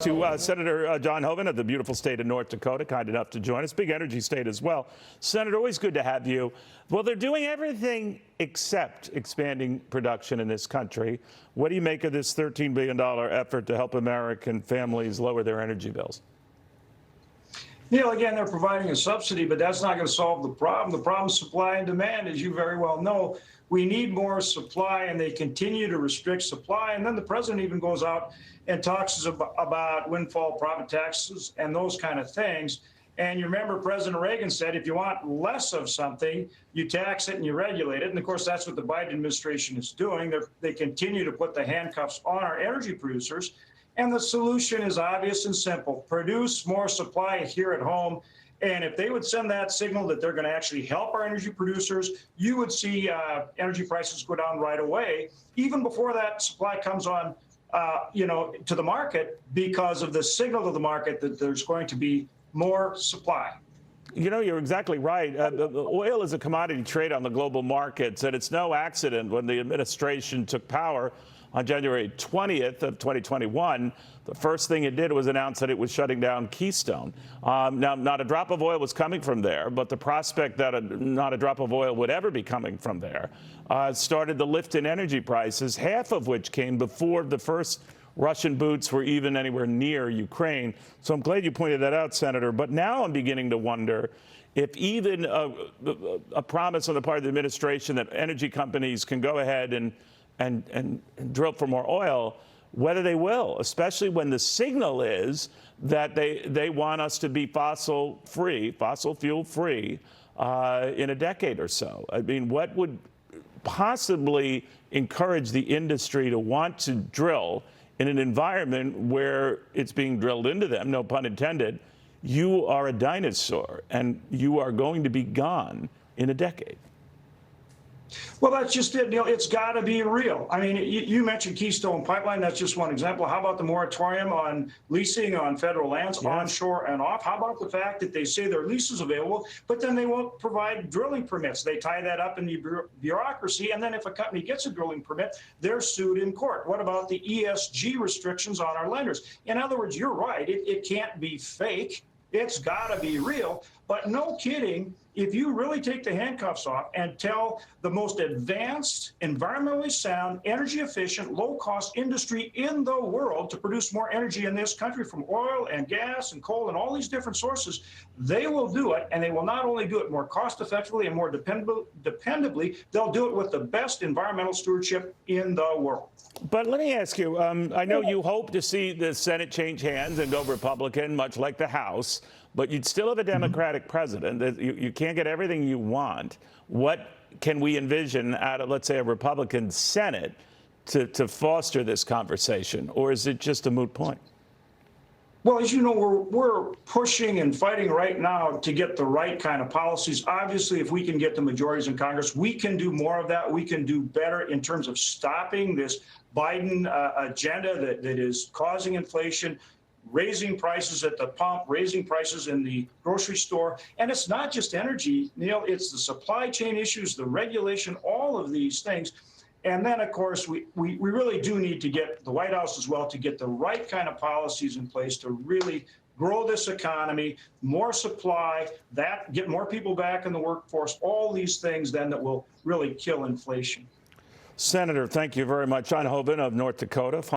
To Senator John Hoeven of the beautiful state of North Dakota, kind enough to join us. Big energy state as well. Senator, always good to have you. Well, they're doing everything except expanding production in this country. What do you make of this $13 billion effort to help American families lower their energy bills? Neil, again, they're providing a subsidy, but that's not going to solve the problem. The problem is supply and demand, as you very well know. We need more supply, and they continue to restrict supply. And then the president even goes out and talks about windfall profit taxes and those kind of things. And you remember President Reagan said, if you want less of something, you tax it and you regulate it. And of course, that's what the Biden administration is doing. They continue to put the handcuffs on our energy producers. And the solution is obvious and simple. Produce more supply here at home. And if they would send that signal that they're going to actually help our energy producers, you would see energy prices go down right away, even before that supply comes on, to the market, because of the signal to the market that there's going to be more supply. You know, you're exactly right. Oil is a commodity trade on the global markets, and it's no accident when the administration took power on January 20th of 2021, the first thing it did was announce that it was shutting down Keystone. Now, not a drop of oil was coming from there, but the prospect that not a drop of oil would ever be coming from there started the lift in energy prices, half of which came before the first Russian boots were even anywhere near Ukraine. So I'm glad you pointed that out, Senator. But now I'm beginning to wonder if even a promise on the part of the administration that energy companies can go ahead and drill for more oil, whether they will, especially when the signal is that they want us to be fossil fuel free in a decade or so. I mean, what would possibly encourage the industry to want to drill in an environment where it's being drilled into them, no pun intended? You are a dinosaur and you are going to be gone in a decade. Well, that's just it, Neil. It's got to be real. I mean, you mentioned Keystone Pipeline. That's just one example. How about the moratorium on leasing on federal lands, onshore and off? How about the fact that they say their lease is available, but then they won't provide drilling permits? They tie that up in the bureaucracy, and then if a company gets a drilling permit, they're sued in court. What about the ESG restrictions on our lenders? In other words, you're right. It can't be fake. It's got to be real. But no kidding, if you really take the handcuffs off and tell the most advanced, environmentally sound, energy efficient, low cost industry in the world to produce more energy in this country from oil and gas and coal and all these different sources, they will do it. And they will not only do it more cost effectively and more dependably, they'll do it with the best environmental stewardship in the world. But let me ask you, I know you hope to see the Senate change hands and go Republican, much like the House, but you'd still have a Democratic president. You can't get everything you want. What can we envision out of, let's say, a Republican Senate to foster this conversation? Or is it just a moot point? Well, as you know, we're pushing and fighting right now to get the right kind of policies. Obviously, if we can get the majorities in Congress, we can do more of that. We can do better in terms of stopping this Biden agenda that is causing inflation, raising prices at the pump, raising prices in the grocery store. And it's not just energy, Neil, it's the supply chain issues, the regulation, all of these things. And then, of course, we really do need to get the White House as well to get the right kind of policies in place to really grow this economy, more supply, get more people back in the workforce, all these things then that will really kill inflation. Senator, thank you very much. John Hoeven of North Dakota.